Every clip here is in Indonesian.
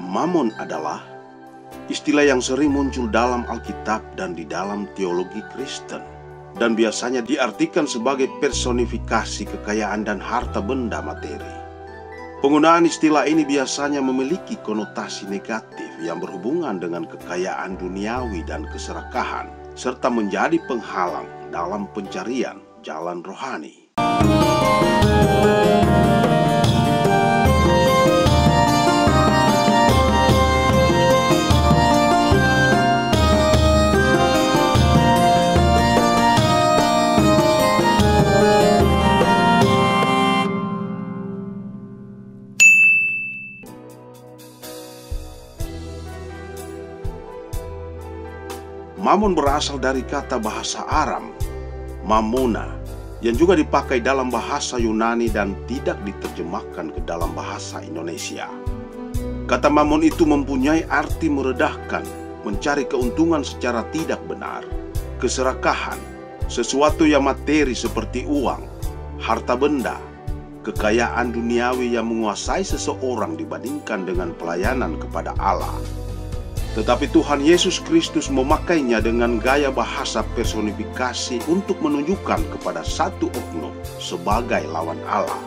Mamon adalah istilah yang sering muncul dalam Alkitab dan di dalam teologi Kristen, dan biasanya diartikan sebagai personifikasi kekayaan dan harta benda materi. Penggunaan istilah ini biasanya memiliki konotasi negatif yang berhubungan dengan kekayaan duniawi dan keserakahan, serta menjadi penghalang dalam pencarian jalan rohani. Mamon berasal dari kata bahasa Aram, mamona, yang juga dipakai dalam bahasa Yunani dan tidak diterjemahkan ke dalam bahasa Indonesia. Kata mamon itu mempunyai arti meredahkan, mencari keuntungan secara tidak benar, keserakahan, sesuatu yang materi seperti uang, harta benda, kekayaan duniawi yang menguasai seseorang dibandingkan dengan pelayanan kepada Allah. Tetapi Tuhan Yesus Kristus memakainya dengan gaya bahasa personifikasi untuk menunjukkan kepada satu oknum sebagai lawan Allah.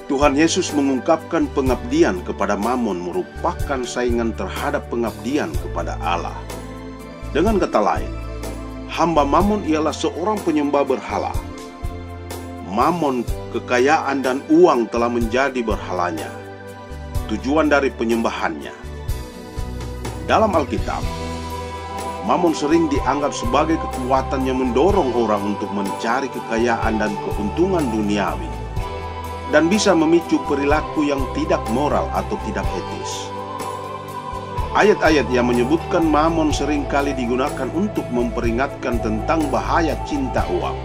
Tuhan Yesus mengungkapkan pengabdian kepada Mamon merupakan saingan terhadap pengabdian kepada Allah. Dengan kata lain, hamba Mamon ialah seorang penyembah berhala. Mamon, kekayaan dan uang telah menjadi berhalanya, tujuan dari penyembahannya. Dalam Alkitab, Mamon sering dianggap sebagai kekuatan yang mendorong orang untuk mencari kekayaan dan keuntungan duniawi, dan bisa memicu perilaku yang tidak moral atau tidak etis. Ayat-ayat yang menyebutkan Mamon seringkali digunakan untuk memperingatkan tentang bahaya cinta uang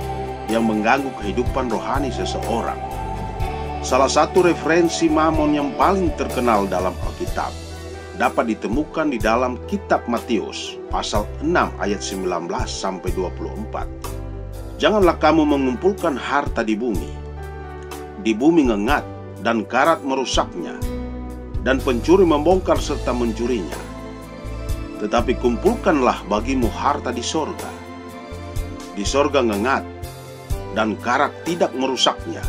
yang mengganggu kehidupan rohani seseorang. Salah satu referensi Mamon yang paling terkenal dalam Alkitab dapat ditemukan di dalam kitab Matius pasal 6 ayat 19-24. Janganlah kamu mengumpulkan harta di bumi. Di bumi ngengat dan karat merusaknya, dan pencuri membongkar serta mencurinya. Tetapi kumpulkanlah bagimu harta di sorga. Di sorga ngengat dan karat tidak merusaknya,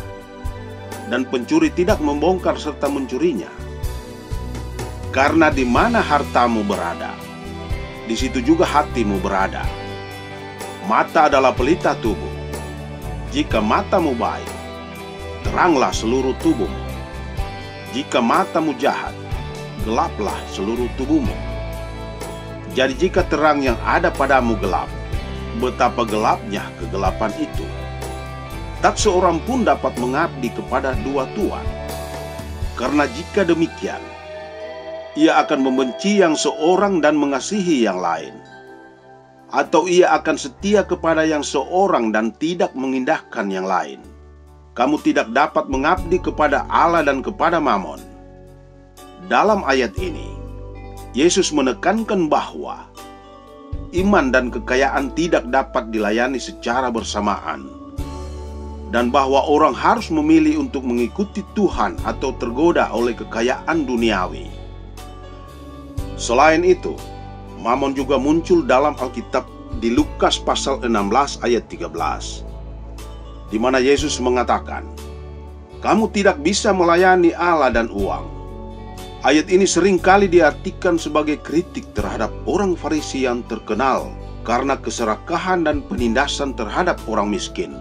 dan pencuri tidak membongkar serta mencurinya. Karena di mana hartamu berada, di situ juga hatimu berada. Mata adalah pelita tubuh. Jika matamu baik, teranglah seluruh tubuhmu. Jika matamu jahat, gelaplah seluruh tubuhmu. Jadi jika terang yang ada padamu gelap, betapa gelapnya kegelapan itu. Tak seorang pun dapat mengabdi kepada dua tuan. Karena jika demikian, ia akan membenci yang seorang dan mengasihi yang lain, atau ia akan setia kepada yang seorang dan tidak mengindahkan yang lain. Kamu tidak dapat mengabdi kepada Allah dan kepada Mamon. Dalam ayat ini, Yesus menekankan bahwa iman dan kekayaan tidak dapat dilayani secara bersamaan, dan bahwa orang harus memilih untuk mengikuti Tuhan atau tergoda oleh kekayaan duniawi. Selain itu, Mamon juga muncul dalam Alkitab di Lukas pasal 16 ayat 13, di mana Yesus mengatakan, "Kamu tidak bisa melayani Allah dan uang." Ayat ini seringkali diartikan sebagai kritik terhadap orang Farisi yang terkenal karena keserakahan dan penindasan terhadap orang miskin.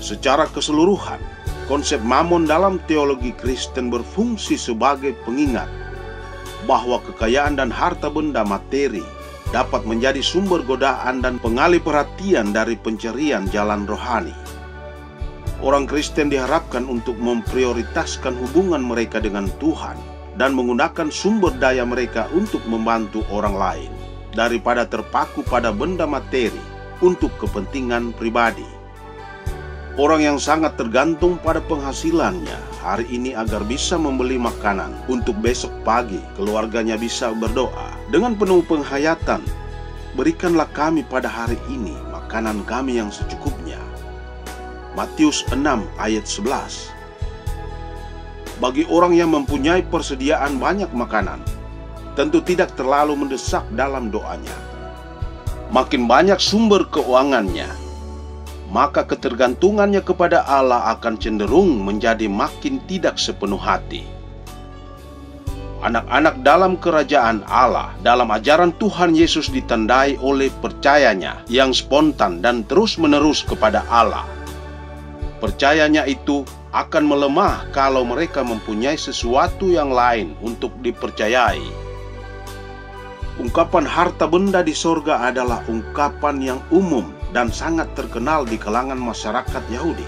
Secara keseluruhan, konsep Mamon dalam teologi Kristen berfungsi sebagai pengingat bahwa kekayaan dan harta benda materi dapat menjadi sumber godaan dan pengalih perhatian dari pencarian jalan rohani. Orang Kristen diharapkan untuk memprioritaskan hubungan mereka dengan Tuhan dan menggunakan sumber daya mereka untuk membantu orang lain daripada terpaku pada benda materi untuk kepentingan pribadi. Orang yang sangat tergantung pada penghasilannya hari ini agar bisa membeli makanan untuk besok pagi keluarganya bisa berdoa dengan penuh penghayatan, "Berikanlah kami pada hari ini makanan kami yang secukupnya." Matius 6 ayat 11. Bagi orang yang mempunyai persediaan banyak makanan, tentu tidak terlalu mendesak dalam doanya. Makin banyak sumber keuangannya, maka ketergantungannya kepada Allah akan cenderung menjadi makin tidak sepenuh hati. Anak-anak dalam kerajaan Allah dalam ajaran Tuhan Yesus ditandai oleh percayanya yang spontan dan terus-menerus kepada Allah. Percayanya itu akan melemah kalau mereka mempunyai sesuatu yang lain untuk dipercayai. Ungkapan harta benda di sorga adalah ungkapan yang umum dan sangat terkenal di kalangan masyarakat Yahudi.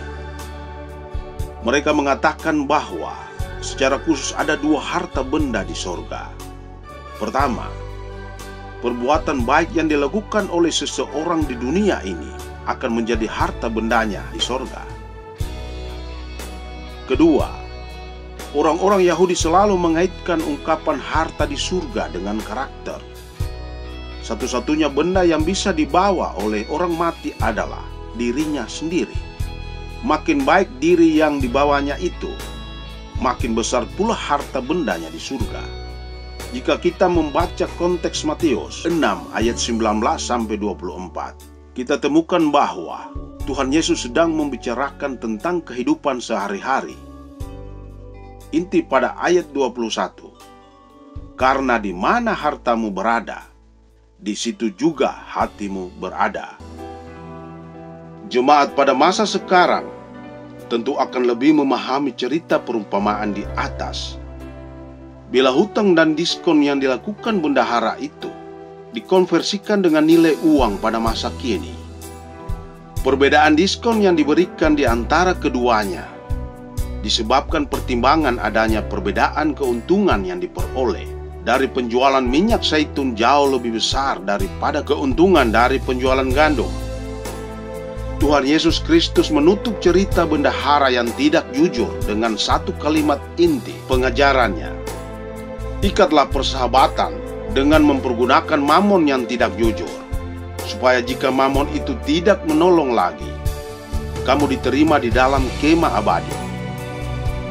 Mereka mengatakan bahwa secara khusus ada dua harta benda di sorga. Pertama, perbuatan baik yang dilakukan oleh seseorang di dunia ini akan menjadi harta bendanya di sorga. Kedua, orang-orang Yahudi selalu mengaitkan ungkapan harta di surga dengan karakter. Satu-satunya benda yang bisa dibawa oleh orang mati adalah dirinya sendiri. Makin baik diri yang dibawanya itu, makin besar pula harta bendanya di surga. Jika kita membaca konteks Matius 6 ayat 19-24, kita temukan bahwa Tuhan Yesus sedang membicarakan tentang kehidupan sehari-hari. Inti pada ayat 21, karena di mana hartamu berada, di situ juga hatimu berada. Jemaat pada masa sekarang tentu akan lebih memahami cerita perumpamaan di atas. Bila hutang dan diskon yang dilakukan bendahara itu dikonversikan dengan nilai uang pada masa kini, perbedaan diskon yang diberikan di antara keduanya disebabkan pertimbangan adanya perbedaan keuntungan yang diperoleh dari penjualan minyak zaitun jauh lebih besar daripada keuntungan dari penjualan gandum. Tuhan Yesus Kristus menutup cerita bendahara yang tidak jujur dengan satu kalimat inti pengajarannya. Ikatlah persahabatan dengan mempergunakan mamon yang tidak jujur, supaya jika mamon itu tidak menolong lagi, kamu diterima di dalam kemah abadi.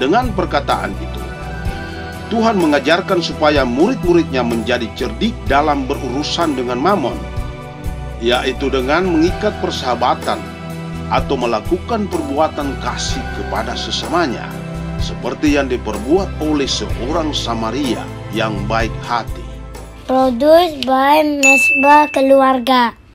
Dengan perkataan itu, Tuhan mengajarkan supaya murid-muridnya menjadi cerdik dalam berurusan dengan mamon, yaitu dengan mengikat persahabatan atau melakukan perbuatan kasih kepada sesamanya, seperti yang diperbuat oleh seorang Samaria yang baik hati. Produced by Mesbah Keluarga.